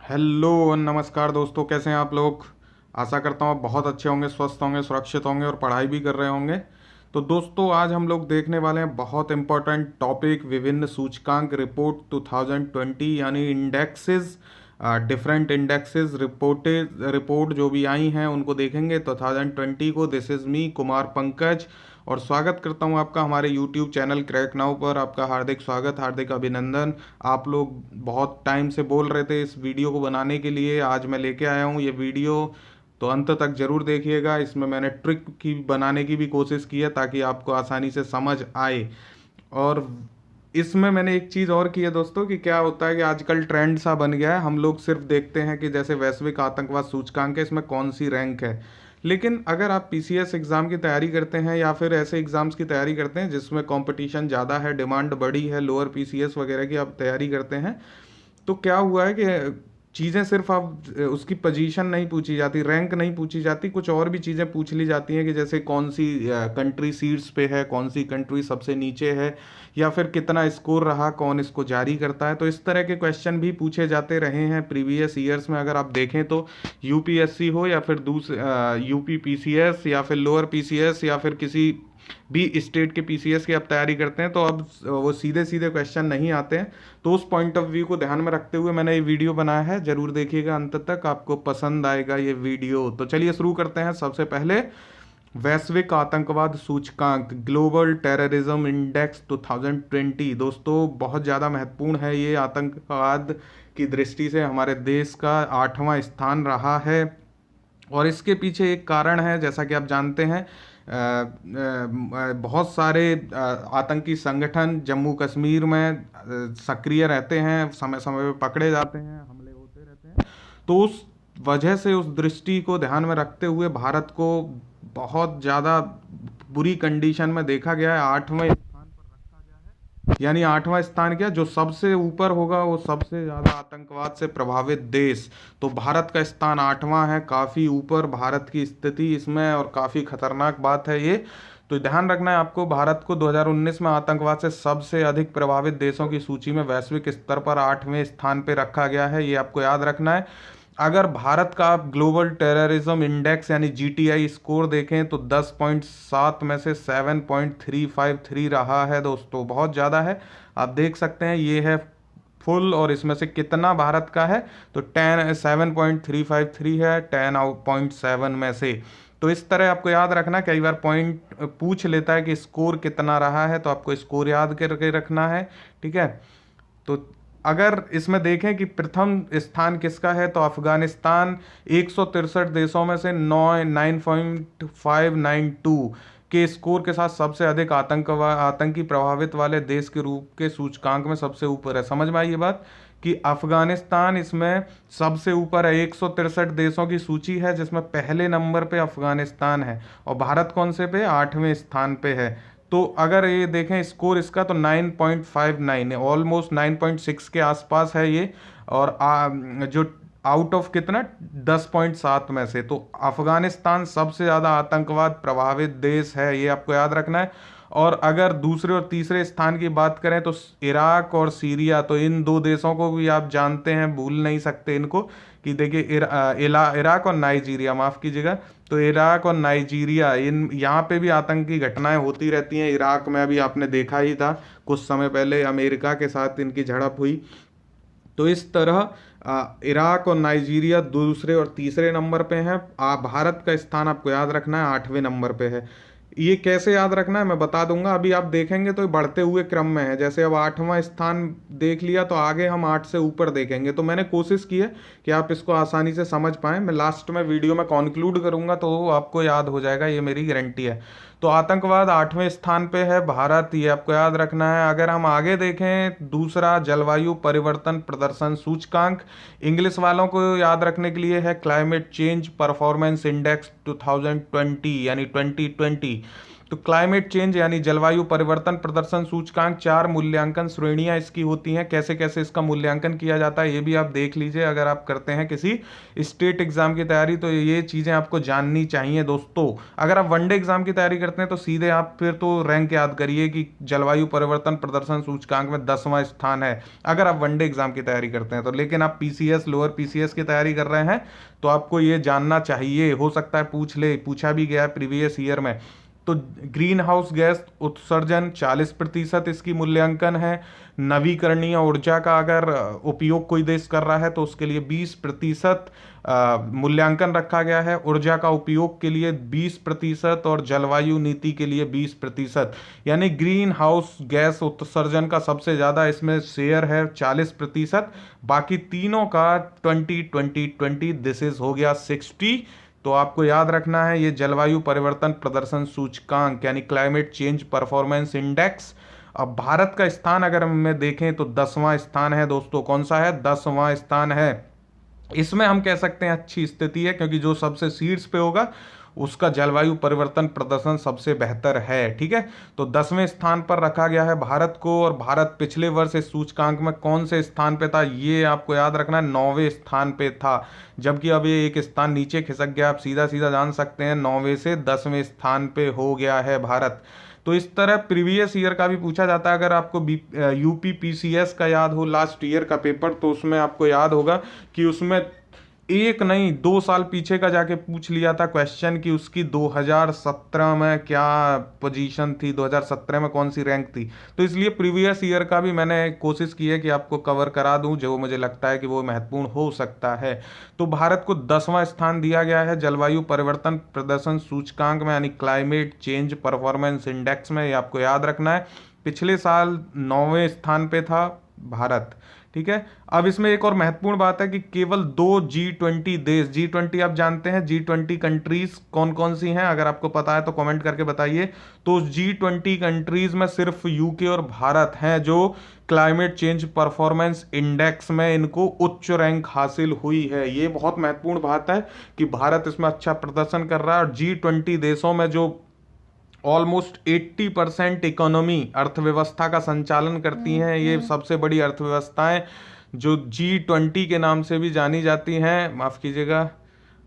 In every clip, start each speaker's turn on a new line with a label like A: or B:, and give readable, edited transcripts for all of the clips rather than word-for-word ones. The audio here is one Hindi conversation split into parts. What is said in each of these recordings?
A: हेलो नमस्कार दोस्तों, कैसे हैं आप लोग। आशा करता हूँ आप बहुत अच्छे होंगे, स्वस्थ होंगे, सुरक्षित होंगे और पढ़ाई भी कर रहे होंगे। तो दोस्तों आज हम लोग देखने वाले हैं बहुत इंपॉर्टेंट टॉपिक, विभिन्न सूचकांक रिपोर्ट 2020 यानी इंडेक्सेस, डिफरेंट इंडेक्सेस रिपोर्ट जो भी आई हैं उनको देखेंगे 2020 को। This is me Kumar Pankaj और स्वागत करता हूं आपका हमारे यूट्यूब चैनल क्रैक नाउ पर। आपका हार्दिक स्वागत, हार्दिक अभिनंदन। आप लोग बहुत टाइम से बोल रहे थे इस वीडियो को बनाने के लिए, आज मैं लेके आया हूं ये वीडियो। तो अंत तक जरूर देखिएगा। इसमें मैंने ट्रिक की बनाने की भी कोशिश की है ताकि आपको आसानी से समझ आए। और इसमें मैंने एक चीज़ और की है दोस्तों कि क्या होता है कि आजकल ट्रेंड सा बन गया है, हम लोग सिर्फ देखते हैं कि जैसे वैश्विक आतंकवाद सूचकांक है, इसमें कौन सी रैंक है। लेकिन अगर आप पीसीएस एग्ज़ाम की तैयारी करते हैं या फिर ऐसे एग्ज़ाम्स की तैयारी करते हैं जिसमें कंपटीशन ज़्यादा है, डिमांड बड़ी है, लोअर पीसीएस वगैरह की आप तैयारी करते हैं, तो क्या हुआ है कि चीज़ें सिर्फ आप उसकी पोजीशन नहीं पूछी जाती, रैंक नहीं पूछी जाती, कुछ और भी चीज़ें पूछ ली जाती हैं कि जैसे कौन सी कंट्री सीट्स पे है, कौन सी कंट्री सबसे नीचे है, या फिर कितना स्कोर रहा, कौन इसको जारी करता है। तो इस तरह के क्वेश्चन भी पूछे जाते रहे हैं प्रीवियस ईयर्स में। अगर आप देखें तो यूपीएससी हो या फिर यूपी पीसीएस या फिर लोअर पीसीएस या फिर किसी भी स्टेट के पीसीएस की आप तैयारी करते हैं तो अब वो सीधे सीधे क्वेश्चन नहीं आते हैं। तो उस पॉइंट ऑफ व्यू को ध्यान में रखते हुए मैंने ये वीडियो बनाया है, जरूर देखिएगा अंत तक, आपको पसंद आएगा ये वीडियो। तो चलिए शुरू करते हैं। सबसे पहले वैश्विक आतंकवाद सूचकांक, ग्लोबल टेररिज्म इंडेक्स 2020। दोस्तों बहुत ज़्यादा महत्वपूर्ण है ये, आतंकवाद की दृष्टि से हमारे देश का 8वां स्थान रहा है। और इसके पीछे एक कारण है, जैसा कि आप जानते हैं बहुत सारे आतंकी संगठन जम्मू कश्मीर में सक्रिय रहते हैं, समय समय पे पकड़े जाते हैं, हमले होते रहते हैं। तो उस वजह से, उस दृष्टि को ध्यान में रखते हुए भारत को बहुत ज़्यादा बुरी कंडीशन में देखा गया है, 8वें स्थान पर रखा गया है। यानी 8वां स्थान क्या, जो सबसे ऊपर होगा वो सबसे ज़्यादा आतंकवाद से प्रभावित देश। तो भारत का स्थान 8वां है, काफ़ी ऊपर भारत की स्थिति इसमें, और काफ़ी खतरनाक बात है ये। तो ध्यान रखना है आपको, भारत को 2019 में आतंकवाद से सबसे अधिक प्रभावित देशों की सूची में वैश्विक स्तर पर 8वें स्थान पर रखा गया है, ये आपको याद रखना है। अगर भारत का आप ग्लोबल टेररिज्म इंडेक्स यानी जीटीआई स्कोर देखें तो 10.7 में से 7.353 रहा है दोस्तों, बहुत ज़्यादा है। आप देख सकते हैं ये है फुल, और इसमें से कितना भारत का है तो 7.353 है 10.7 में से। तो इस तरह आपको याद रखना, कई बार पॉइंट पूछ लेता है कि स्कोर कितना रहा है, तो आपको स्कोर याद करके रखना है, ठीक है। तो अगर इसमें देखें कि प्रथम स्थान किसका है तो अफगानिस्तान 163 देशों में से 9.592 के स्कोर के साथ सबसे अधिक आतंकी प्रभावित वाले देश के रूप के सूचकांक में सबसे ऊपर है। समझ में आई ये बात कि अफगानिस्तान इसमें सबसे ऊपर है। 163 देशों की सूची है जिसमें पहले नंबर पे अफगानिस्तान है, और भारत कौन से पे, 8वें स्थान पे है। तो अगर ये देखें स्कोर इसका तो 9.59 है, ऑलमोस्ट 9.6 के आसपास है ये। और जो आउट ऑफ कितना, 10.7 में से, तो अफगानिस्तान सबसे ज़्यादा आतंकवाद प्रभावित देश है, ये आपको याद रखना है। और अगर दूसरे और तीसरे स्थान की बात करें तो इराक और सीरिया, तो इन दो देशों को भी आप जानते हैं, भूल नहीं सकते इनको, कि देखिए इराक और नाइजीरिया, माफ़ कीजिएगा, तो इराक और नाइजीरिया, इन यहाँ पे भी आतंकी घटनाएं होती रहती हैं। इराक में अभी आपने देखा ही था, कुछ समय पहले अमेरिका के साथ इनकी झड़प हुई। तो इस तरह इराक और नाइजीरिया दूसरे और तीसरे नंबर पे हैं। भारत का स्थान आपको याद रखना है 8वें नंबर पे है। ये कैसे याद रखना है मैं बता दूंगा, अभी आप देखेंगे तो बढ़ते हुए क्रम में है। जैसे अब 8वां स्थान देख लिया तो आगे हम 8 से ऊपर देखेंगे। तो मैंने कोशिश की है कि आप इसको आसानी से समझ पाएँ। मैं लास्ट में वीडियो में कॉन्क्लूड करूंगा तो आपको याद हो जाएगा, ये मेरी गारंटी है। तो आतंकवाद 8वें स्थान पे है भारत, ये आपको याद रखना है। अगर हम आगे देखें, दूसरा जलवायु परिवर्तन प्रदर्शन सूचकांक, इंग्लिश वालों को याद रखने के लिए है क्लाइमेट चेंज परफॉर्मेंस इंडेक्स 2020 यानी 2020। तो तो क्लाइमेट चेंज यानी जलवायु परिवर्तन प्रदर्शन सूचकांक 4 मूल्यांकन श्रेणियां इसकी होती हैं। कैसे कैसे इसका मूल्यांकन किया जाता है ये भी आप देख लीजिए, अगर आप करते हैं किसी स्टेट एग्जाम की तैयारी तो ये चीजें आपको जाननी चाहिए दोस्तों। अगर आप वनडे एग्जाम की तैयारी करते हैं तो सीधे आप फिर तो रैंक याद करिए कि जलवायु परिवर्तन प्रदर्शन सूचकांक में 10वां स्थान है, अगर आप वनडे एग्जाम की तैयारी करते हैं तो। लेकिन आप पीसीएस, लोअर पीसीएस की तैयारी कर रहे हैं तो आपको ये जानना चाहिए, हो सकता है पूछा भी गया प्रीवियस ईयर में। तो ग्रीन हाउस गैस उत्सर्जन 40% इसकी मूल्यांकन है। नवीकरणीय ऊर्जा का अगर उपयोग कोई देश कर रहा है तो उसके लिए 20% मूल्यांकन रखा गया है। ऊर्जा का उपयोग के लिए 20% और जलवायु नीति के लिए 20%, यानी ग्रीन हाउस गैस उत्सर्जन का सबसे ज्यादा इसमें शेयर है 40%। बाकी तीनों का 20-20-20 दिस इज हो गया 60। तो आपको याद रखना है ये जलवायु परिवर्तन प्रदर्शन सूचकांक यानी क्लाइमेट चेंज परफॉर्मेंस इंडेक्स। अब भारत का स्थान अगर हम देखें तो 10वां स्थान है दोस्तों। कौन सा है? 10वां स्थान है। इसमें हम कह सकते हैं अच्छी स्थिति है, क्योंकि जो सबसे शीर्ष पे होगा उसका जलवायु परिवर्तन प्रदर्शन सबसे बेहतर है। ठीक है, तो 10वें स्थान पर रखा गया है भारत को। और भारत पिछले वर्ष इस सूचकांक में कौन से स्थान पे था ये आपको याद रखना है, 9वें स्थान पे था। जबकि अब ये एक स्थान नीचे खिसक गया, आप सीधा सीधा जान सकते हैं 9वें से 10वें स्थान पे हो गया है भारत। तो इस तरह प्रीवियस ईयर का भी पूछा जाता है। अगर आपको यूपी पीसीएस का याद हो लास्ट ईयर का पेपर, तो उसमें आपको याद होगा कि उसमें एक नहीं 2 साल पीछे का जाके पूछ लिया था क्वेश्चन कि उसकी 2017 में क्या पोजीशन थी, 2017 में कौन सी रैंक थी। तो इसलिए प्रीवियस ईयर का भी मैंने कोशिश की है कि आपको कवर करा दूं, जो मुझे लगता है कि वो महत्वपूर्ण हो सकता है। तो भारत को 10वां स्थान दिया गया है जलवायु परिवर्तन प्रदर्शन सूचकांक में, यानी क्लाइमेट चेंज परफॉर्मेंस इंडेक्स में। ये आपको याद रखना है। पिछले साल 9वें स्थान पे था भारत। ठीक है, अब इसमें एक और महत्वपूर्ण बात है कि केवल 2 G20 देश, G20 आप जानते हैं G20 कंट्रीज कौन कौन सी हैं, अगर आपको पता है तो कमेंट करके बताइए। तो G20 कंट्रीज में सिर्फ यूके और भारत हैं जो क्लाइमेट चेंज परफॉर्मेंस इंडेक्स में इनको उच्च रैंक हासिल हुई है। ये बहुत महत्वपूर्ण बात है कि भारत इसमें अच्छा प्रदर्शन कर रहा है। और G20 देशों में जो ऑलमोस्ट 80% इकोनॉमी अर्थव्यवस्था का संचालन करती हैं, ये सबसे बड़ी अर्थव्यवस्थाएं जो G20 के नाम से भी जानी जाती हैं, माफ कीजिएगा,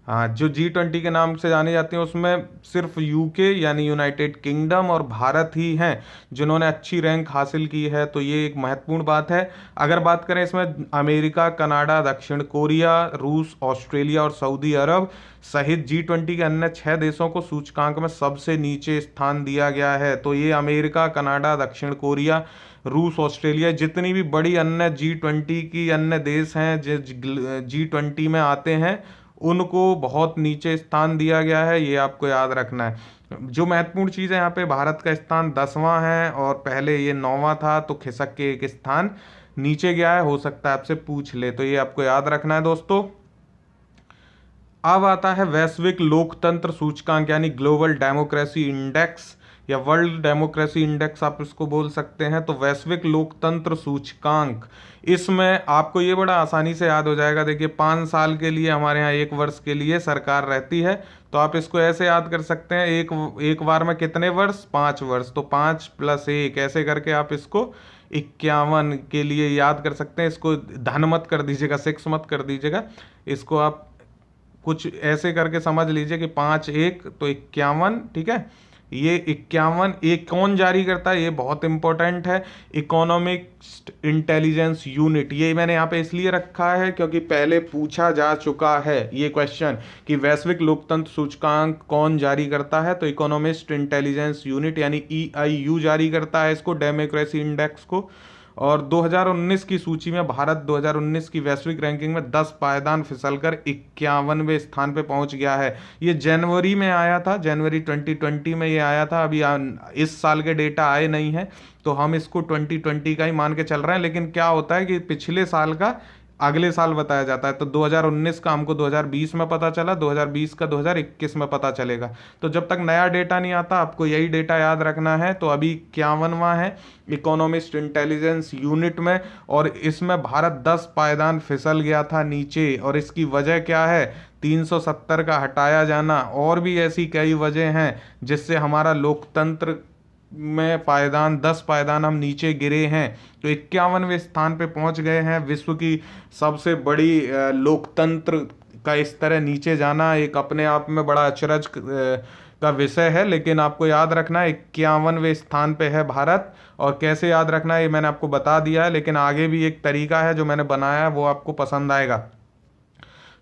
A: हाँ, जो G20 के नाम से जानी जाती हैं उसमें सिर्फ यूके यानी यूनाइटेड किंगडम और भारत ही हैं जिन्होंने अच्छी रैंक हासिल की है। तो ये एक महत्वपूर्ण बात है। अगर बात करें इसमें अमेरिका, कनाडा, दक्षिण कोरिया, रूस, ऑस्ट्रेलिया और सऊदी अरब सहित G20 के अन्य 6 देशों को सूचकांक में सबसे नीचे स्थान दिया गया है। तो ये अमेरिका, कनाडा, दक्षिण कोरिया, रूस, ऑस्ट्रेलिया, जितनी भी बड़ी अन्य G20 की अन्य देश हैं जो G20 में आते हैं उनको बहुत नीचे स्थान दिया गया है, ये आपको याद रखना है। जो महत्वपूर्ण चीज़ है यहाँ पे, भारत का स्थान 10वां है और पहले ये 9वां था, तो खिसक के एक स्थान नीचे गया है। हो सकता है आपसे पूछ ले, तो ये आपको याद रखना है दोस्तों। अब आता है वैश्विक लोकतंत्र सूचकांक यानी ग्लोबल डेमोक्रेसी इंडेक्स या वर्ल्ड डेमोक्रेसी इंडेक्स आप इसको बोल सकते हैं। तो वैश्विक लोकतंत्र सूचकांक, इसमें आपको ये बड़ा आसानी से याद हो जाएगा। देखिए 5 साल के लिए हमारे यहाँ 1 वर्ष के लिए सरकार रहती है, तो आप इसको ऐसे याद कर सकते हैं, एक बार में कितने वर्ष? 5 वर्ष। तो 5 + 1 ऐसे करके आप इसको 51 के लिए याद कर सकते हैं। इसको धन मत कर दीजिएगा, 6 मत कर दीजिएगा, इसको आप कुछ ऐसे करके समझ लीजिए कि 5 1 तो 51। ठीक है, ये 51 एक कौन जारी करता है, ये बहुत इंपॉर्टेंट है, इकोनॉमिक इंटेलिजेंस यूनिट। ये मैंने यहाँ पे इसलिए रखा है क्योंकि पहले पूछा जा चुका है ये क्वेश्चन कि वैश्विक लोकतंत्र सूचकांक कौन जारी करता है। तो इकोनॉमिस्ट इंटेलिजेंस यूनिट यानी EIU जारी करता है इसको, डेमोक्रेसी इंडेक्स को। और 2019 की सूची में भारत 2019 की वैश्विक रैंकिंग में 10 पायदान फिसलकर 51वें स्थान पे पहुंच गया है। ये जनवरी में आया था, जनवरी 2020 में ये आया था। अभी इस साल के डेटा आए नहीं है, तो हम इसको 2020 का ही मान के चल रहे हैं। लेकिन क्या होता है कि पिछले साल का अगले साल बताया जाता है। तो 2019 का हमको 2020 में पता चला, 2020 का 2021 में पता चलेगा। तो जब तक नया डेटा नहीं आता आपको यही डेटा याद रखना है। तो अभी 51वां है इकोनॉमिस्ट इंटेलिजेंस यूनिट में, और इसमें भारत 10 पायदान फिसल गया था नीचे। और इसकी वजह क्या है? 370 का हटाया जाना, और भी ऐसी कई वजह हैं जिससे हमारा लोकतंत्र में पायदान 10 पायदान हम नीचे गिरे हैं। तो 51वें स्थान पे पहुंच गए हैं। विश्व की सबसे बड़ी लोकतंत्र का इस तरह नीचे जाना एक अपने आप में बड़ा अचरज का विषय है। लेकिन आपको याद रखना है 51वें स्थान पे है भारत। और कैसे याद रखना है ये मैंने आपको बता दिया है, लेकिन आगे भी एक तरीका है जो मैंने बनाया है, वो आपको पसंद आएगा।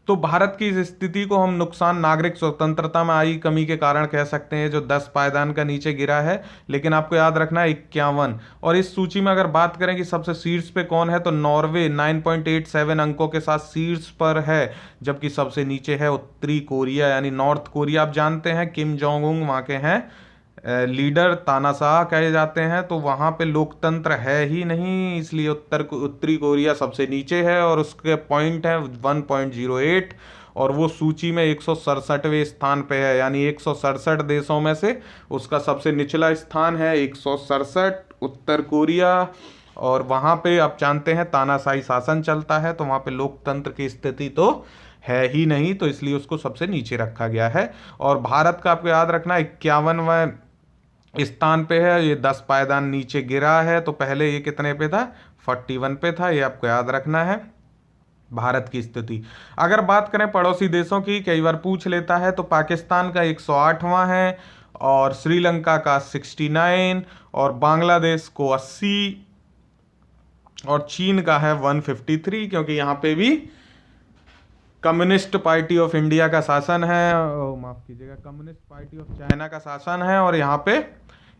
A: तो भारत की इस स्थिति को हम नुकसान नागरिक स्वतंत्रता में आई कमी के कारण कह सकते हैं, जो 10 पायदान का नीचे गिरा है। लेकिन आपको याद रखना है 51। और इस सूची में अगर बात करें कि सबसे शीर्ष पे कौन है, तो नॉर्वे 9.87 अंकों के साथ शीर्ष पर है। जबकि सबसे नीचे है उत्तरी कोरिया यानी नॉर्थ कोरिया। आप जानते हैं किम जोंग उन वहाँ के हैं लीडर, तानाशाह कहे जाते हैं। तो वहाँ पे लोकतंत्र है ही नहीं, इसलिए उत्तरी कोरिया सबसे नीचे है और उसके पॉइंट है 1.08। और वो सूची में 167वें स्थान पे है, यानी 167 देशों में से उसका सबसे निचला स्थान है 167 उत्तर कोरिया। और वहाँ पे आप जानते हैं तानाशाही शासन चलता है, तो वहाँ पे लोकतंत्र की स्थिति तो है ही नहीं, तो इसलिए उसको सबसे नीचे रखा गया है। और भारत का आपको याद रखना 51वां स्थान पे है, ये 10 पायदान नीचे गिरा है। तो पहले ये कितने पे था? 41 पे था। ये आपको याद रखना है भारत की स्थिति। अगर बात करें पड़ोसी देशों की, कई बार पूछ लेता है, तो पाकिस्तान का 108वां है, और श्रीलंका का 69, और बांग्लादेश को 80, और चीन का है 153, क्योंकि यहाँ पे भी कम्युनिस्ट पार्टी ऑफ इंडिया का शासन है, माफ कीजिएगा, कम्युनिस्ट पार्टी ऑफ चाइना का शासन है। और यहाँ पे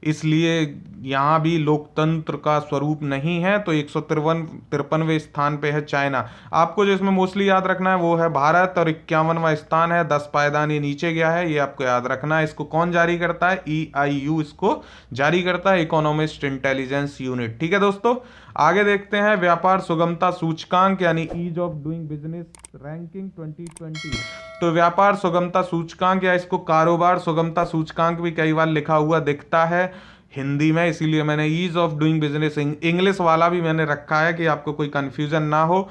A: इसलिए यहाँ भी लोकतंत्र का स्वरूप नहीं है। तो 153वें स्थान पे है चाइना। आपको जो इसमें मोस्टली याद रखना है वो है भारत, और 51वां स्थान है, 10 पायदान ये नीचे गया है, ये आपको याद रखना है। इसको कौन जारी करता है? EIU इसको जारी करता है, इकोनॉमिस्ट इंटेलिजेंस यूनिट। ठीक है दोस्तों, आगे देखते हैं व्यापार सुगमता सूचकांक यानी ease of doing business ranking 2020। तो व्यापार सुगमता सूचकांक या इसको कारोबार सुगमता सूचकांक भी कई बार लिखा हुआ दिखता है हिंदी में, इसीलिए मैंने ease of doing business English वाला भी मैंने रखा है कि आपको कोई कंफ्यूजन ना हो।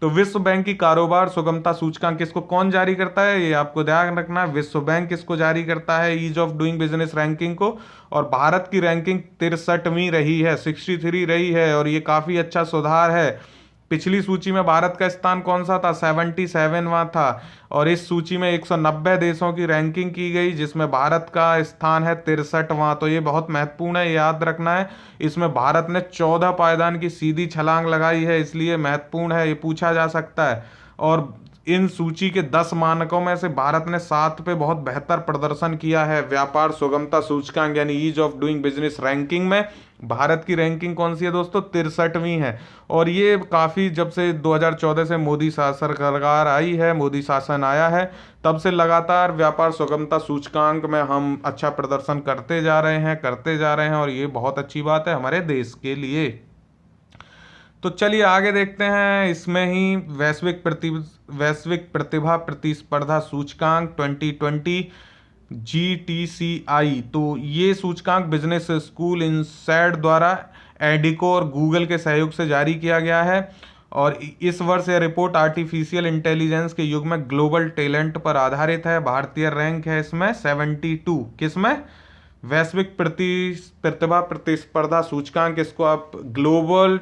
A: तो विश्व बैंक की कारोबार सुगमता सूचकांक इसको कौन जारी करता है? ये आपको ध्यान रखना है, विश्व बैंक इसको जारी करता है ease of doing business ranking को। और भारत की रैंकिंग 63वीं रही है, 63 रही है, और ये काफ़ी अच्छा सुधार है। पिछली सूची में भारत का स्थान कौन सा था? 77वां था। और इस सूची में 190 देशों की रैंकिंग की गई, जिसमें भारत का स्थान है 63वां। तो ये बहुत महत्वपूर्ण है, याद रखना है। इसमें भारत ने 14 पायदान की सीधी छलांग लगाई है, इसलिए महत्वपूर्ण है, ये पूछा जा सकता है। और इन सूची के 10 मानकों में से भारत ने 7 पे बहुत बेहतर प्रदर्शन किया है। व्यापार सुगमता सूचकांक यानी ease of doing business ranking में भारत की रैंकिंग कौन सी है दोस्तों? 63वीं है। और ये काफ़ी, जब से 2014 से मोदी सरकार आई है, मोदी शासन आया है, तब से लगातार व्यापार सुगमता सूचकांक में हम अच्छा प्रदर्शन करते जा रहे हैं, और ये बहुत अच्छी बात है हमारे देश के लिए। तो चलिए आगे देखते हैं। इसमें ही वैश्विक प्रतिभा प्रतिस्पर्धा सूचकांक 2020 GTCI। तो ये सूचकांक बिजनेस स्कूल इनसाइड द्वारा एडिको और गूगल के सहयोग से जारी किया गया है। और इस वर्ष यह रिपोर्ट आर्टिफिशियल इंटेलिजेंस के युग में ग्लोबल टैलेंट पर आधारित है। भारतीय रैंक है इसमें 72। किसमें? वैश्विक प्रतिभा प्रतिस्पर्धा सूचकांक, इसको आप ग्लोबल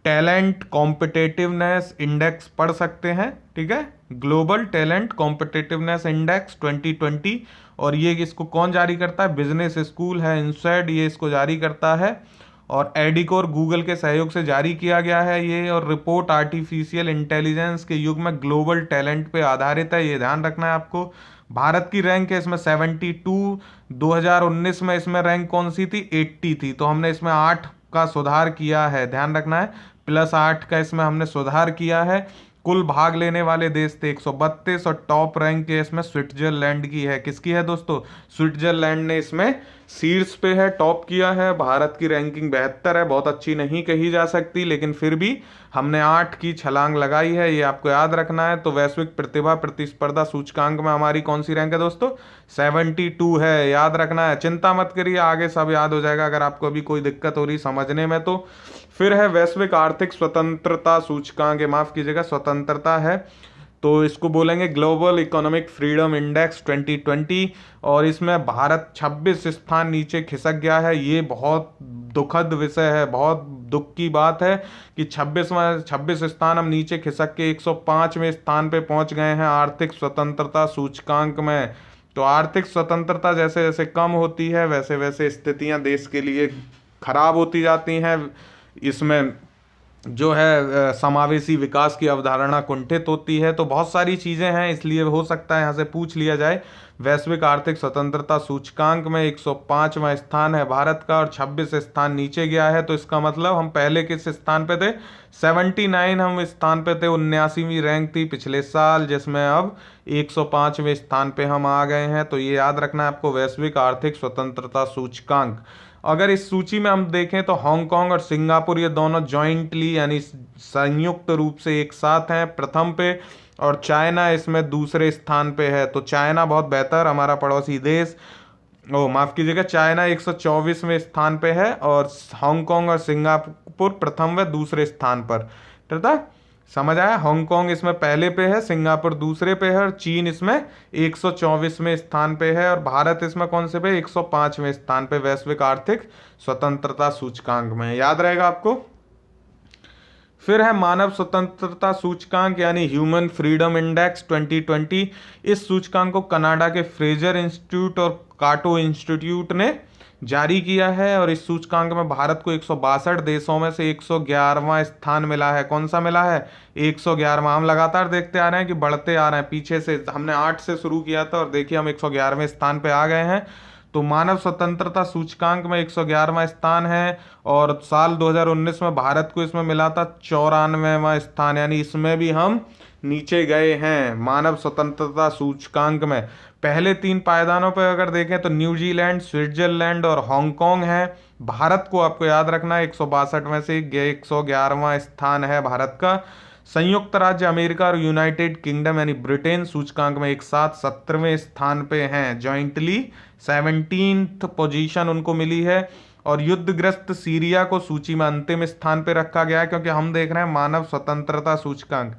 A: टैलेंट कॉम्पिटेटिवनेस इंडेक्स पढ़ सकते हैं। ठीक है, ग्लोबल टैलेंट कॉम्पिटेटिवनेस इंडेक्स 2020। और ये इसको कौन जारी करता है? बिजनेस स्कूल है इनसाइड, ये इसको जारी करता है। और एडिको और गूगल के सहयोग से जारी किया गया है ये। और रिपोर्ट आर्टिफिशियल इंटेलिजेंस के युग में ग्लोबल टैलेंट पे आधारित है, ये ध्यान रखना है आपको। भारत की रैंक है इसमें 72। 2019 में इसमें रैंक कौन सी थी? 80 थी। तो हमने इसमें 8 का सुधार किया है, ध्यान रखना है, +8 का इसमें हमने सुधार किया है। कुल भाग लेने वाले देश थे 132, और टॉप रैंक के इसमें स्विट्जरलैंड की है। किसकी है दोस्तों? स्विट्जरलैंड ने इसमें शीर्ष पे है, टॉप किया है। भारत की रैंकिंग 72 है, बहुत अच्छी नहीं कही जा सकती, लेकिन फिर भी हमने 8 की छलांग लगाई है, ये आपको याद रखना है। तो वैश्विक प्रतिभा प्रतिस्पर्धा सूचकांक में हमारी कौन सी रैंक है दोस्तों? 72 है, याद रखना है। चिंता मत करिए, आगे सब याद हो जाएगा अगर आपको अभी कोई दिक्कत हो रही समझने में तो। फिर है वैश्विक आर्थिक स्वतंत्रता सूचकांक, माफ कीजिएगा स्वतंत्रता है, तो इसको बोलेंगे ग्लोबल इकोनॉमिक फ्रीडम इंडेक्स 2020, और इसमें भारत 26 स्थान नीचे खिसक गया है। ये बहुत दुखद विषय है, बहुत दुख की बात है कि 26 स्थान हम नीचे खिसक के 105वें स्थान पे पहुंच गए हैं आर्थिक स्वतंत्रता सूचकांक में। तो आर्थिक स्वतंत्रता जैसे जैसे कम होती है वैसे वैसे स्थितियां देश के लिए खराब होती जाती हैं। इसमें जो है समावेशी विकास की अवधारणा कुंठित होती है। तो बहुत सारी चीज़ें हैं, इसलिए हो सकता है यहाँ से पूछ लिया जाए। वैश्विक आर्थिक स्वतंत्रता सूचकांक में 105वां स्थान है भारत का और 26 स्थान नीचे गया है। तो इसका मतलब हम पहले किस स्थान पे थे? 79 हम स्थान पे थे, 79वीं रैंक थी पिछले साल, जिसमें अब 105वें स्थान पे हम आ गए हैं। तो ये याद रखना है आपको, वैश्विक आर्थिक स्वतंत्रता सूचकांक। अगर इस सूची में हम देखें तो हांगकांग और सिंगापुर ये दोनों जॉइंटली यानी संयुक्त रूप से एक साथ हैं प्रथम पे, और चाइना इसमें दूसरे स्थान पे है। तो चाइना बहुत बेहतर, हमारा पड़ोसी देश, ओ माफ कीजिएगा, चाइना 124वें स्थान पे है और हांगकांग और सिंगापुर प्रथम व दूसरे स्थान पर। ठीक, समझ आया? हांगकांग इसमें पहले पे है, सिंगापुर दूसरे पे है और चीन इसमें 124वें स्थान पे है, और भारत इसमें कौन से पे? 105वें स्थान पे वैश्विक आर्थिक स्वतंत्रता सूचकांक में। याद रहेगा आपको। फिर है मानव स्वतंत्रता सूचकांक यानी ह्यूमन फ्रीडम इंडेक्स 2020। इस सूचकांक को कनाडा के फ्रेजर इंस्टीट्यूट और काटो इंस्टीट्यूट ने जारी किया है, और इस सूचकांक में भारत को 162 देशों में से 111वां स्थान मिला है। कौन सा मिला है? 111वां। हम लगातार देखते आ रहे हैं कि बढ़ते आ रहे हैं, पीछे से हमने 8 से शुरू किया था और देखिए हम 111वें स्थान पे आ गए हैं। तो मानव स्वतंत्रता सूचकांक में 111वां स्थान है, और साल 2019 में भारत को इसमें मिला था 94वां स्थान, यानी इसमें भी हम नीचे गए हैं मानव स्वतंत्रता सूचकांक में। पहले 3 पायदानों पर अगर देखें तो न्यूजीलैंड, स्विट्जरलैंड और हांगकांग है। भारत को आपको याद रखना है 162 में से 111वां स्थान है भारत का। संयुक्त राज्य अमेरिका और यूनाइटेड किंगडम यानी ब्रिटेन सूचकांक में एक साथ 17वें स्थान पे हैं, जॉइंटली 17th पोजीशन उनको मिली है। और युद्धग्रस्त सीरिया को सूची में अंतिम स्थान पे रखा गया है, क्योंकि हम देख रहे हैं मानव स्वतंत्रता सूचकांक।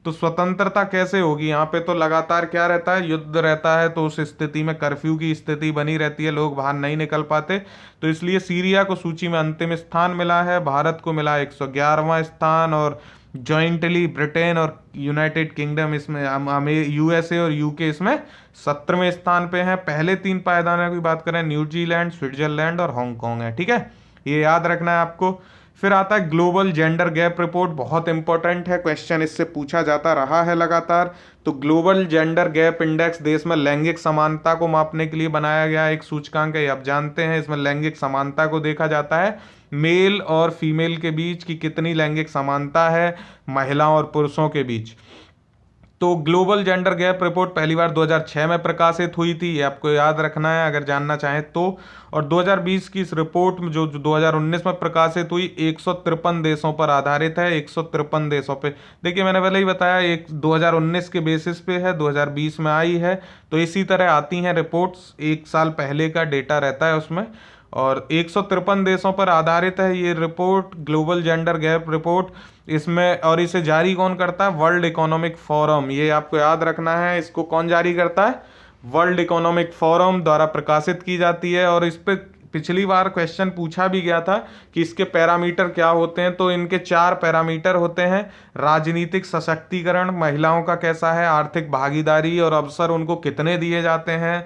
A: तो स्वतंत्रता कैसे होगी? यहाँ पे तो लगातार क्या रहता है? युद्ध रहता है, तो उस स्थिति में कर्फ्यू की स्थिति बनी रहती है, लोग बाहर नहीं निकल पाते। तो इसलिए सीरिया को सूची में अंतिम स्थान मिला है, भारत को मिला 111वां स्थान, और जॉइंटली ब्रिटेन और यूनाइटेड किंगडम इसमें यूएसए और यूके इसमें 17वें स्थान पे हैं। पहले 3 पायदानों की बात करें, न्यूजीलैंड, स्विट्जरलैंड और हांगकांग है। ठीक है, ये याद रखना है आपको। फिर आता है ग्लोबल जेंडर गैप रिपोर्ट, बहुत इंपॉर्टेंट है, क्वेश्चन इससे पूछा जाता रहा है लगातार। तो ग्लोबल जेंडर गैप इंडेक्स देश में लैंगिक समानता को मापने के लिए बनाया गया एक सूचकांक है, आप जानते हैं। इसमें लैंगिक समानता को देखा जाता है, मेल और फीमेल के बीच की कितनी लैंगिक समानता है, महिलाओं और पुरुषों के बीच। तो ग्लोबल जेंडर गैप रिपोर्ट पहली बार 2006 में प्रकाशित हुई थी, ये आपको याद रखना है अगर जानना चाहें तो। और 2020 की इस रिपोर्ट में जो 2019 में प्रकाशित हुई 153 देशों पर आधारित है। 153 देशों पे, देखिए मैंने पहले ही बताया, एक 2019 के बेसिस पे है, 2020 में आई है। तो इसी तरह आती हैं रिपोर्ट्स, 1 साल पहले का डेटा रहता है उसमें, और 153 देशों पर आधारित है ये report, global gender gap report. इसमें और इसे जारी कौन करता है? वर्ल्ड इकोनॉमिक फोरम, ये आपको याद रखना है। इसको कौन जारी करता है? वर्ल्ड इकोनॉमिक फोरम द्वारा प्रकाशित की जाती है। और इस पे पिछली बार क्वेश्चन पूछा भी गया था कि इसके पैरामीटर क्या होते हैं। तो इनके 4 पैरामीटर होते हैं। राजनीतिक सशक्तिकरण, महिलाओं का कैसा है, आर्थिक भागीदारी और अवसर उनको कितने दिए जाते हैं,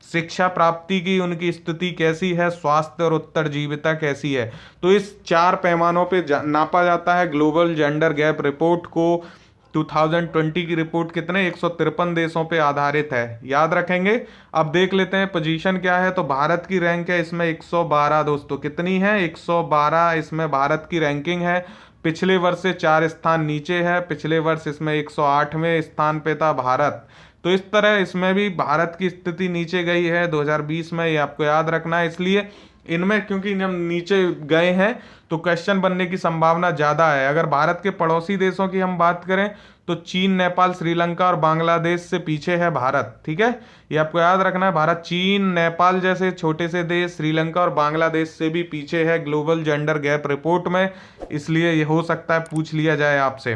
A: शिक्षा प्राप्ति की उनकी स्थिति कैसी है, स्वास्थ्य और उत्तरजीविता कैसी है। तो इस 4 पैमानों पे नापा जाता है ग्लोबल जेंडर गैप रिपोर्ट को। 2020 की रिपोर्ट कितने 153 देशों पे आधारित है, याद रखेंगे। अब देख लेते हैं पोजीशन क्या है। तो भारत की रैंक है इसमें 112 दोस्तों, कितनी है? 112 इसमें भारत की रैंकिंग है। पिछले वर्ष से 4 स्थान नीचे है, पिछले वर्ष इसमें 108वें स्थान पे था भारत। तो इस तरह इसमें भी भारत की स्थिति नीचे गई है 2020 में, ये आपको याद रखना है। इसलिए इनमें क्योंकि हम नीचे गए हैं तो क्वेश्चन बनने की संभावना ज़्यादा है। अगर भारत के पड़ोसी देशों की हम बात करें तो चीन, नेपाल, श्रीलंका और बांग्लादेश से पीछे है भारत, ठीक है। ये आपको याद रखना है, भारत चीन, नेपाल जैसे छोटे से देश, श्रीलंका और बांग्लादेश से भी पीछे है ग्लोबल जेंडर गैप रिपोर्ट में। इसलिए ये हो सकता है पूछ लिया जाए आपसे।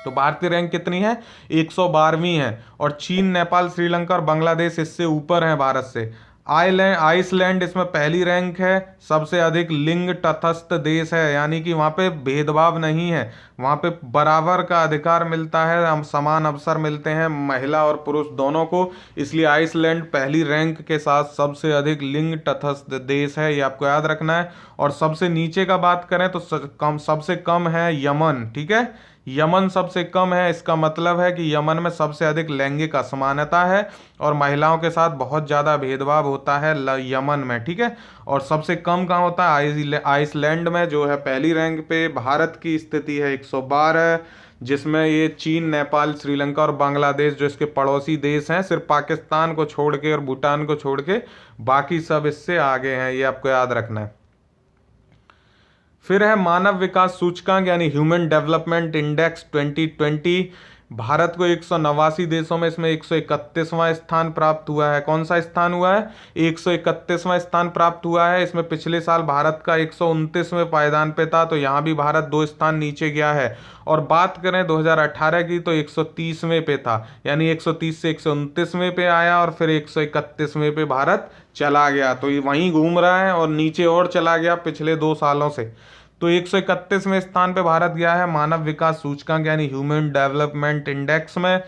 A: तो भारतीय रैंक कितनी है? 112वीं है। और चीन, नेपाल, श्रीलंका और बांग्लादेश इससे ऊपर है भारत से। आइसलैंड इसमें पहली रैंक है, सबसे अधिक लिंग तटस्थ देश है, यानी कि वहाँ पे भेदभाव नहीं है, वहाँ पे बराबर का अधिकार मिलता है, हम समान अवसर मिलते हैं महिला और पुरुष दोनों को। इसलिए आइसलैंड पहली रैंक के साथ सबसे अधिक लिंग तटस्थ देश है, ये आपको याद रखना है। और सबसे नीचे का बात करें तो सबसे कम है यमन, ठीक है। यमन सबसे कम है, इसका मतलब है कि यमन में सबसे अधिक लैंगिक असमानता है और महिलाओं के साथ बहुत ज़्यादा भेदभाव होता है यमन में, ठीक है। और सबसे कम कहाँ होता है? आइसलैंड में, जो है पहली रैंक पे। भारत की स्थिति है 112, जिसमें ये चीन, नेपाल, श्रीलंका और बांग्लादेश जो इसके पड़ोसी देश हैं, सिर्फ पाकिस्तान को छोड़ के और भूटान को छोड़ के बाकी सब इससे आगे हैं, ये आपको याद रखना है। फिर है मानव विकास सूचकांक यानी ह्यूमन डेवलपमेंट इंडेक्स 2020। भारत को 189 देशों में इसमें 131वां स्थान प्राप्त हुआ है। कौन सा स्थान हुआ है? 131वां स्थान प्राप्त हुआ है। इसमें पिछले साल भारत का 129वें पायदान पे था, तो यहाँ भी भारत 2 स्थान नीचे गया है। और बात करें 2018 की तो 130वें पे था, यानी 130 से 129वें पे आया और फिर 131वें पे भारत चला गया। तो ये वहीं घूम रहा है और नीचे और चला गया पिछले 2 सालों से। तो 131वें स्थान पे भारत गया है मानव विकास सूचकांक यानी ह्यूमन डेवलपमेंट इंडेक्स में।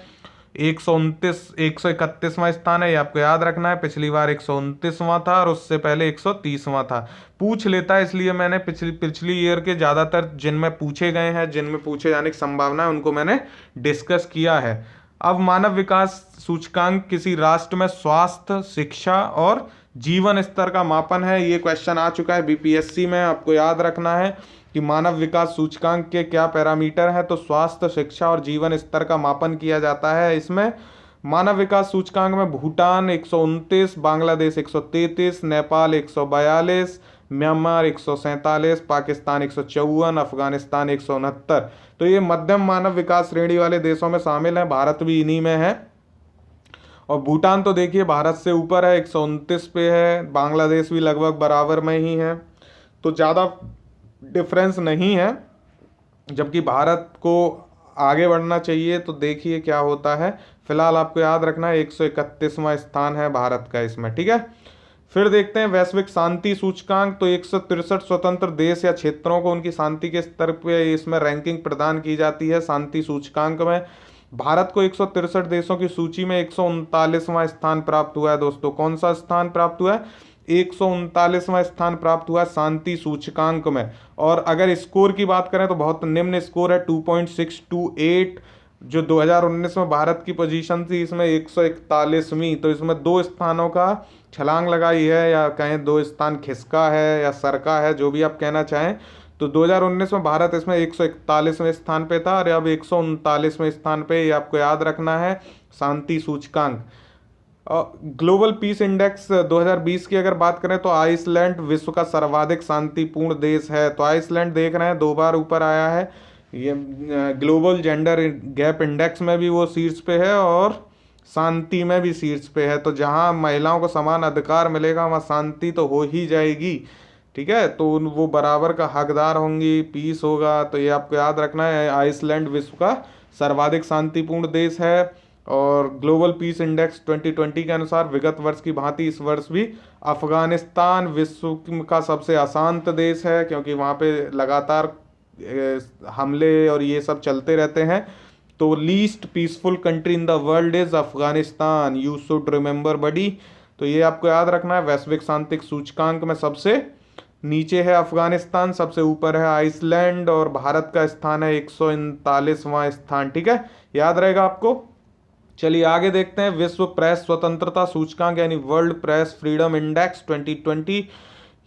A: 131वां स्थान है, ये आपको याद रखना है। पिछली बार 129वां था और उससे पहले 130वां था। पूछ लेता है, इसलिए मैंने पिछली ईयर के ज़्यादातर जिनमें पूछे गए हैं, जिनमें पूछे जाने की संभावना है, उनको मैंने डिस्कस किया है। अब मानव विकास सूचकांक किसी राष्ट्र में स्वास्थ्य, शिक्षा और जीवन स्तर का मापन है। ये क्वेश्चन आ चुका है बीपीएससी में, आपको याद रखना है कि मानव विकास सूचकांक के क्या पैरामीटर हैं। तो स्वास्थ्य, शिक्षा और जीवन स्तर का मापन किया जाता है इसमें। मानव विकास सूचकांक में भूटान 129, बांग्लादेश 133, नेपाल 142, म्यांमार 147, पाकिस्तान 154, अफगानिस्तान 169। तो ये मध्यम मानव विकास श्रेणी वाले देशों में शामिल है, भारत भी इन्हीं में है। और भूटान तो देखिए भारत से ऊपर है, 129 पे है। बांग्लादेश भी लगभग बराबर में ही है, तो ज़्यादा डिफरेंस नहीं है। जबकि भारत को आगे बढ़ना चाहिए, तो देखिए क्या होता है। फिलहाल आपको याद रखना है 131वां स्थान है भारत का इसमें, ठीक है। फिर देखते हैं वैश्विक शांति सूचकांक। तो 163 स्वतंत्र देश या क्षेत्रों को उनकी शांति के स्तर पे इसमें रैंकिंग प्रदान की जाती है शांति सूचकांक में। भारत को 163 देशों की सूची में 139वां स्थान प्राप्त हुआ है दोस्तों। कौन सा स्थान प्राप्त हुआ है? 139वां स्थान प्राप्त हुआ शांति सूचकांक में। और अगर स्कोर की बात करें तो बहुत निम्न स्कोर है, 2.628। जो 2019 में भारत की पोजीशन थी इसमें 141वीं। तो इसमें 2 स्थानों का छलांग लगाई है, या कहें 2 स्थान खिसका है या सरका है, जो भी आप कहना चाहें। तो 2019 में भारत इसमें 141वें स्थान पे था और अब 139वें स्थान पे, ये आपको याद रखना है शांति सूचकांक। ग्लोबल पीस इंडेक्स 2020 की अगर बात करें तो आइसलैंड विश्व का सर्वाधिक शांतिपूर्ण देश है। तो आइसलैंड देख रहे हैं 2 बार ऊपर आया है। ये ग्लोबल जेंडर गैप इंडेक्स में भी वो शीर्ष पे है और शांति में भी शीर्ष पे है। तो जहाँ महिलाओं को समान अधिकार मिलेगा वहाँ शांति तो हो ही जाएगी, ठीक है। तो वो बराबर का हकदार होंगी, पीस होगा। तो ये आपको याद रखना है, आइसलैंड विश्व का सर्वाधिक शांतिपूर्ण देश है। और ग्लोबल पीस इंडेक्स 2020 के अनुसार विगत वर्ष की भांति इस वर्ष भी अफगानिस्तान विश्व का सबसे अशांत देश है, क्योंकि वहाँ पे लगातार हमले और ये सब चलते रहते हैं। तो least peaceful country in the world is Afghanistan, you should remember buddy. तो ये आपको याद रखना है। वैश्विक शांति सूचकांक में सबसे नीचे है अफगानिस्तान, सबसे ऊपर है आइसलैंड और भारत का स्थान है 139वां स्थान, ठीक है, याद रहेगा आपको। चलिए आगे देखते हैं विश्व प्रेस स्वतंत्रता सूचकांक यानी वर्ल्ड प्रेस फ्रीडम इंडेक्स 2020।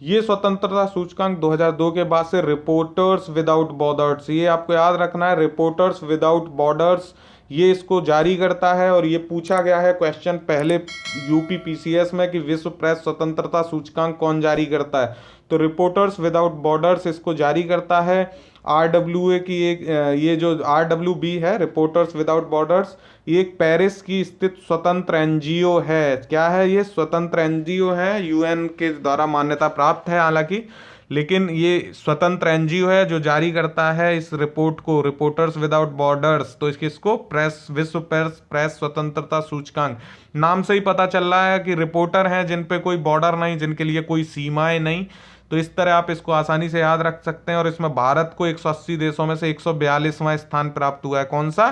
A: ये स्वतंत्रता सूचकांक 2002 के बाद से रिपोर्टर्स विदाउट बॉर्डर्स, ये आपको याद रखना है, रिपोर्टर्स विदाउट बॉर्डर्स ये इसको जारी करता है। और ये पूछा गया है क्वेश्चन पहले यूपी पीसीएस में कि विश्व प्रेस स्वतंत्रता सूचकांक कौन जारी करता है, तो रिपोर्टर्स विदाउट बॉर्डर्स इसको जारी करता है। आरडब्ल्यूए की एक ये जो आरडब्ल्यूबी है, रिपोर्टर्स विदाउट बॉर्डर्स, ये एक पेरिस की स्थित स्वतंत्र एनजीओ है। क्या है ये? स्वतंत्र एनजीओ है, यूएन के द्वारा मान्यता प्राप्त है हालांकि, लेकिन ये स्वतंत्र एनजीओ है जो जारी करता है इस रिपोर्ट को, रिपोर्टर्स विदाउट बॉर्डर्स। तो इसको प्रेस विश्व प्रेस स्वतंत्रता सूचकांक, नाम से ही पता चल रहा है कि रिपोर्टर हैं जिन पे कोई बॉर्डर नहीं, जिनके लिए कोई सीमाएं नहीं। तो इस तरह आप इसको आसानी से याद रख सकते हैं। और इसमें भारत को 180 देशों में से 142वां स्थान प्राप्त हुआ है। कौन सा?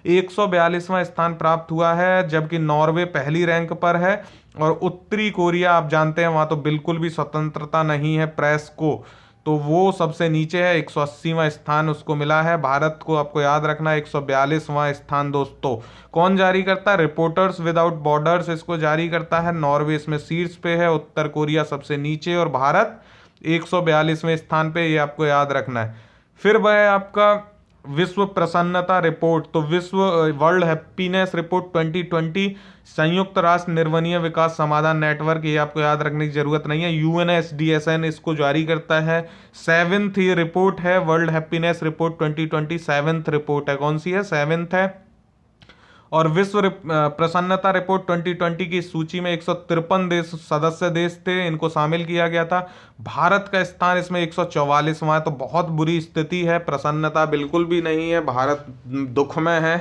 A: 142वां स्थान प्राप्त हुआ है, जबकि नॉर्वे पहली रैंक पर है। और उत्तरी कोरिया आप जानते हैं वहां तो बिल्कुल भी स्वतंत्रता नहीं है प्रेस को, तो वो सबसे नीचे है, 180वां स्थान उसको मिला है। भारत को आपको याद रखना 142वां स्थान दोस्तों। कौन जारी करता है? रिपोर्टर्स विदाउट बॉर्डर्स इसको जारी करता है। नॉर्वे इसमें शीर्ष पे है, उत्तर कोरिया सबसे नीचे, और भारत 142वें स्थान पे, ये आपको याद रखना है। फिर वह है आपका विश्व प्रसन्नता रिपोर्ट। तो वर्ल्ड हैप्पीनेस रिपोर्ट 2020, संयुक्त राष्ट्र निर्वहनीय विकास समाधान नेटवर्क, ये आपको याद रखने की जरूरत नहीं है, यूएनएसडीएसएन इसको जारी करता है। 7th ये रिपोर्ट है, world happiness report 2020, 7th report है। कौन सी है? 7th है। और विश्व प्रसन्नता रिपोर्ट 2020 की सूची में 153 देश सदस्य देश थे, इनको शामिल किया गया था। भारत का स्थान इसमें 144वां है, तो बहुत बुरी स्थिति है, प्रसन्नता बिल्कुल भी नहीं है, भारत दुख में है,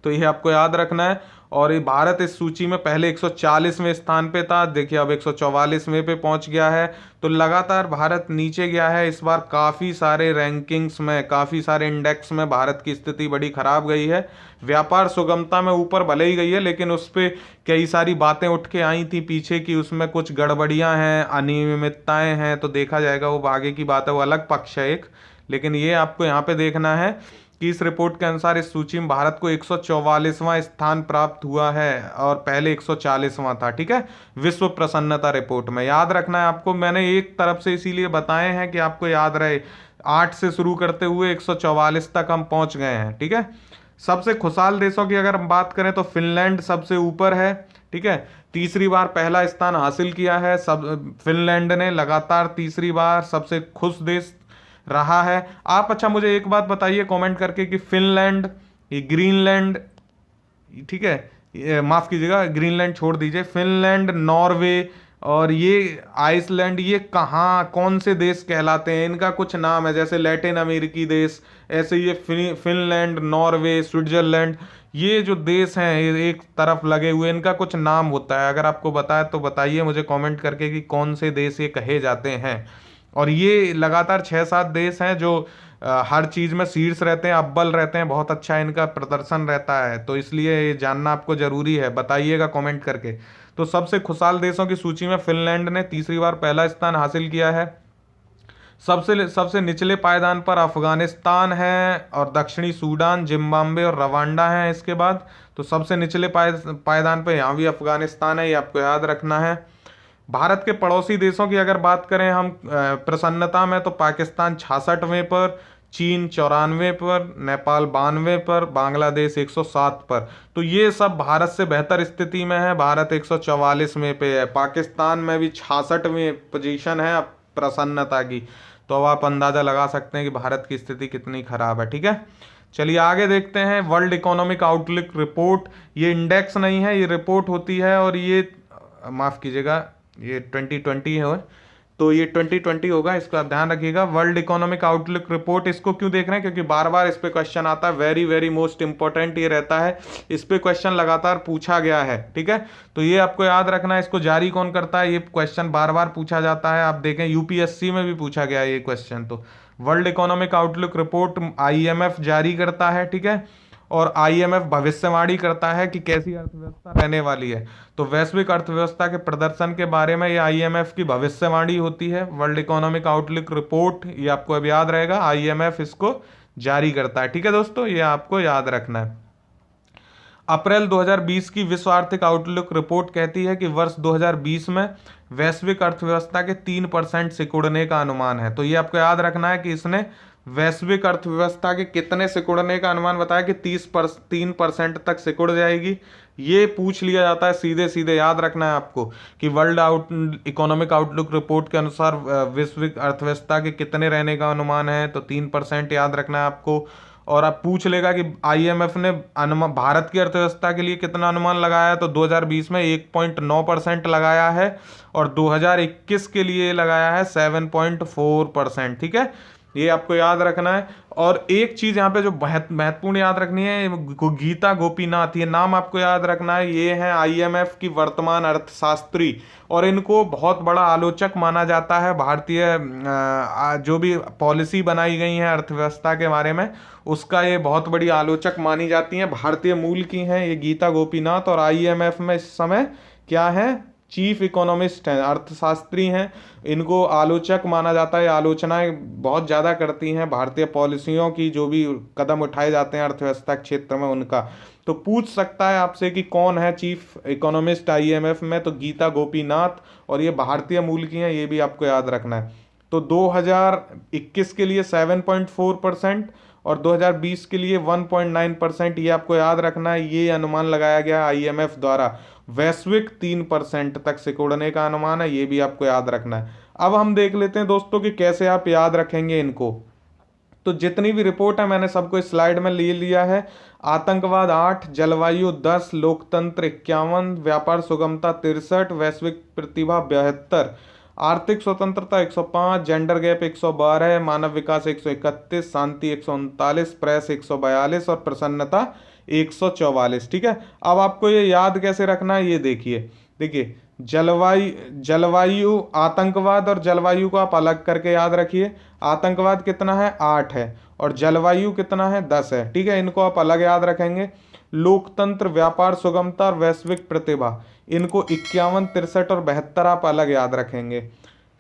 A: तो ये आपको याद रखना है। और ये भारत इस सूची में पहले 140वें स्थान पे था, देखिए अब 144वें पे पहुंच गया है। तो लगातार भारत नीचे गया है इस बार, काफ़ी सारे रैंकिंग्स में, काफ़ी सारे इंडेक्स में भारत की स्थिति बड़ी खराब गई है। व्यापार सुगमता में ऊपर भले ही गई है, लेकिन उस पर कई सारी बातें उठ के आई थी पीछे की उसमें कुछ गड़बड़ियां हैं, अनियमितताएं हैं, तो देखा जाएगा, वो आगे की बात है, वो अलग पक्ष है एक। लेकिन ये आपको यहाँ पे देखना है कि इस रिपोर्ट के अनुसार इस सूची में भारत को 144वां स्थान प्राप्त हुआ है, और पहले 140वां था। ठीक है, विश्व प्रसन्नता रिपोर्ट में याद रखना है आपको। मैंने एक तरफ से इसीलिए बताए हैं कि आपको याद रहे, 8 से शुरू करते हुए 144 तक हम पहुंच गए हैं। ठीक है, सबसे खुशहाल देशों की अगर हम बात करें तो फिनलैंड सबसे ऊपर है। ठीक है, तीसरी बार पहला स्थान हासिल किया है फिनलैंड ने, लगातार तीसरी बार सबसे खुश देश रहा है। आप अच्छा मुझे एक बात बताइए कमेंट करके कि फिनलैंड, ये ग्रीनलैंड, ठीक है, माफ कीजिएगा, ग्रीनलैंड छोड़ दीजिए, फिनलैंड, नॉर्वे और ये आइसलैंड, ये कहाँ, कौन से देश कहलाते हैं? इनका कुछ नाम है, जैसे लैटिन अमेरिकी देश, ऐसे ये फिनलैंड, नॉर्वे, स्विट्जरलैंड, ये जो देश हैं एक तरफ लगे हुए, इनका कुछ नाम होता है। अगर आपको बताए तो बताइए मुझे कमेंट करके कि कौन से देश ये कहे जाते हैं। और ये लगातार 6-7 देश हैं जो हर चीज़ में शीर्ष रहते हैं, अव्वल रहते हैं, बहुत अच्छा इनका प्रदर्शन रहता है, तो इसलिए ये जानना आपको ज़रूरी है, बताइएगा कमेंट करके। तो सबसे खुशहाल देशों की सूची में फिनलैंड ने तीसरी बार पहला स्थान हासिल किया है। सबसे निचले पायदान पर अफगानिस्तान है, और दक्षिणी सूडान, जिम्बाब्वे और रवांडा है इसके बाद। तो सबसे निचले पायदान पर यहाँ भी अफगानिस्तान है, ये आपको याद रखना है। भारत के पड़ोसी देशों की अगर बात करें हम प्रसन्नता में, तो पाकिस्तान 66वें पर, चीन 94 पर, नेपाल 92 पर, बांग्लादेश 107 पर। तो ये सब भारत से बेहतर स्थिति में है, भारत 144वें पे है, पाकिस्तान में भी 66वें पोजीशन है प्रसन्नता की। तो अब आप अंदाज़ा लगा सकते हैं कि भारत की स्थिति कितनी खराब है। ठीक है, चलिए आगे देखते हैं। वर्ल्ड इकोनॉमिक आउटलुक रिपोर्ट, ये इंडेक्स नहीं है, ये रिपोर्ट होती है, और ये माफ़ कीजिएगा, ये 2020 है, तो ये 2020 होगा, इसको आप ध्यान रखिएगा। वर्ल्ड इकोनॉमिक आउटलुक रिपोर्ट, इसको क्यों देख रहे हैं? क्योंकि बार बार इस पे क्वेश्चन आता है, वेरी वेरी मोस्ट इंपॉर्टेंट ये रहता है, इस पे क्वेश्चन लगातार पूछा गया है। ठीक है, तो ये आपको याद रखना है। इसको जारी कौन करता है? ये क्वेश्चन बार बार पूछा जाता है, आप देखें यूपीएससी में भी पूछा गया है ये क्वेश्चन। तो world economic outlook report IMF जारी करता है। ठीक है, और IMF भविष्यवाणी करता है कि कैसी अर्थव्यवस्था रहने वाली है। तो वैश्विक अर्थव्यवस्था के प्रदर्शन के बारे में ये IMF की भविष्यवाणी होती है। वर्ल्ड इकोनॉमिक आउटलुक रिपोर्ट, ये आपको अब याद रहेगा, IMF इसको जारी करता है। ठीक है दोस्तों, ये आपको याद रखना है। अप्रैल 2020 की विश्व आर्थिक आउटलुक रिपोर्ट कहती है कि वर्ष 2020 में वैश्विक अर्थव्यवस्था के 3% सिकुड़ने का अनुमान है। तो ये आपको याद रखना है कि इसने वैश्विक अर्थव्यवस्था के कितने सिकुड़ने का अनुमान बताया कि 3% तक सिकुड़ जाएगी। ये पूछ लिया जाता है, सीधे सीधे याद रखना है आपको कि वर्ल्ड इकोनॉमिक आउटलुक रिपोर्ट के अनुसार वैश्विक अर्थव्यवस्था के कितने रहने का अनुमान है, तो 3% याद रखना है आपको। और आप पूछ लेगा कि आईएमएफ ने अनुमान भारत की अर्थव्यवस्था के लिए कितना अनुमान लगाया है, तो 2020 में 1.9% लगाया है और 2021 के लिए लगाया है 7.4%। ठीक है, ये आपको याद रखना है। और एक चीज यहाँ पे जो महत्वपूर्ण याद रखनी है, गीता गोपीनाथ, ये नाम आपको याद रखना है। ये है आईएमएफ की वर्तमान अर्थशास्त्री और इनको बहुत बड़ा आलोचक माना जाता है। भारतीय जो भी पॉलिसी बनाई गई है अर्थव्यवस्था के बारे में, उसका ये बहुत बड़ी आलोचक मानी जाती हैं। भारतीय मूल की हैं ये गीता गोपीनाथ, और आईएमएफ में इस समय क्या है, चीफ इकोनॉमिस्ट हैं, अर्थशास्त्री हैं। इनको आलोचक माना जाता है, आलोचनाएं बहुत ज़्यादा करती हैं भारतीय पॉलिसियों की, जो भी कदम उठाए जाते हैं अर्थव्यवस्था क्षेत्र में उनका। तो पूछ सकता है आपसे कि कौन है चीफ इकोनॉमिस्ट आईएमएफ में, तो गीता गोपीनाथ, और ये भारतीय मूल की हैं, ये भी आपको याद रखना है। तो 2021 के लिए 7.4% और 2020 के लिए 1.9%, ये आपको याद रखना है। ये अनुमान लगाया गया आईएमएफ द्वारा। वैश्विक 3% तक सिकुड़ने का अनुमान है, ये भी आपको याद रखना है। अब हम देख लेते हैं दोस्तों कि कैसे आप याद रखेंगे इनको। तो जितनी भी रिपोर्ट है मैंने सबको इस स्लाइड में ले लिया है। आतंकवाद 8, जलवायु 10, लोकतंत्र 51, व्यापार सुगमता 63, वैश्विक प्रतिभा 72, आर्थिक स्वतंत्रता 105, जेंडर गैप 112, मानव विकास 131, शांति 139, प्रेस 142 और प्रसन्नता 144। ठीक है, अब आपको ये याद कैसे रखना है, ये देखिए जलवायु आतंकवाद और जलवायु को आप अलग करके याद रखिए। आतंकवाद कितना है, 8 है, और जलवायु कितना है, 10 है। ठीक है, इनको आप अलग याद रखेंगे। लोकतंत्र, व्यापार सुगमता और वैश्विक प्रतिभा, इनको 51, 63 और 72 आप अलग याद रखेंगे।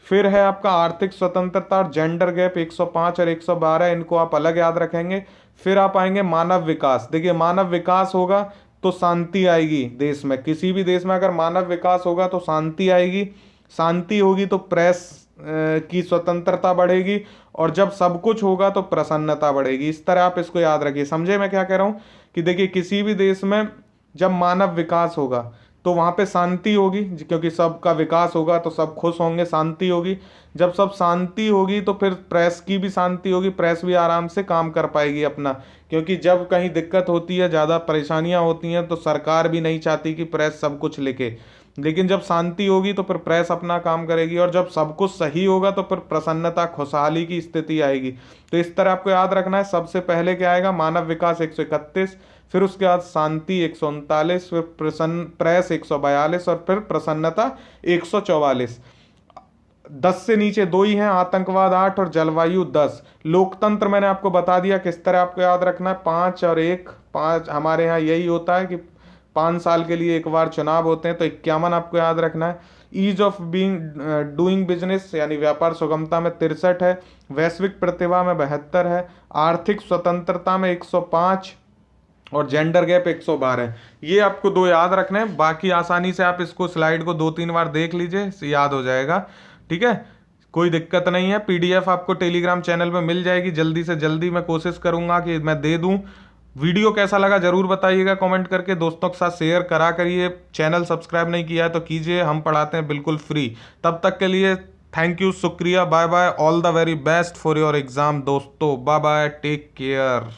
A: फिर है आपका आर्थिक स्वतंत्रता और जेंडर गैप 105 और 112, इनको आप अलग याद रखेंगे। फिर आप आएंगे मानव विकास। देखिए मानव विकास होगा तो शांति आएगी देश में, किसी भी देश में अगर मानव विकास होगा तो शांति आएगी, शांति होगी तो प्रेस की स्वतंत्रता बढ़ेगी, और जब सब कुछ होगा तो प्रसन्नता बढ़ेगी। इस तरह आप इसको याद रखिए। समझे मैं क्या कह रहा हूँ कि देखिए किसी भी देश में जब मानव विकास होगा तो वहाँ पे शांति होगी, क्योंकि सबका विकास होगा तो सब खुश होंगे, शांति होगी। जब सब शांति होगी तो फिर प्रेस की भी शांति होगी, प्रेस भी आराम से काम कर पाएगी अपना, क्योंकि जब कहीं दिक्कत होती है, ज़्यादा परेशानियाँ होती हैं, तो सरकार भी नहीं चाहती कि प्रेस सब कुछ लिखे। लेकिन जब शांति होगी तो फिर प्रेस अपना काम करेगी, और जब सब कुछ सही होगा तो फिर प्रसन्नता, खुशहाली की स्थिति आएगी। तो इस तरह आपको याद रखना है। सबसे पहले क्या आएगा, मानव विकास 131, फिर उसके बाद शांति 139, फिर प्रेस 142 और फिर प्रसन्नता 144। 10 से नीचे 2 ही हैं, आतंकवाद 8 और जलवायु 10। लोकतंत्र मैंने आपको बता दिया किस तरह आपको याद रखना है, 5 और 1, 5 हमारे यहाँ यही होता है कि 5 साल के लिए एक बार चुनाव होते हैं, तो 51 आपको याद रखना है। ईज ऑफ डूइंग बिजनेस यानी व्यापार सुगमता में 63 है, वैश्विक प्रतिभा में 72 है, आर्थिक स्वतंत्रता में 105 और जेंडर गैप 112 है। ये आपको 2 याद रखने हैं, बाकी आसानी से आप इसको स्लाइड को 2-3 बार देख लीजिए, याद हो जाएगा। ठीक है, कोई दिक्कत नहीं है। पीडीएफ आपको टेलीग्राम चैनल पे मिल जाएगी, जल्दी से जल्दी मैं कोशिश करूंगा कि मैं दे दूं। वीडियो कैसा लगा जरूर बताइएगा कमेंट करके, दोस्तों के साथ शेयर करा करिए। चैनल सब्सक्राइब नहीं किया है तो कीजिए, हम पढ़ाते हैं बिल्कुल फ्री। तब तक के लिए थैंक यू, शुक्रिया, bye bye, all the very best for your exam दोस्तों, बाय बाय, टेक केयर।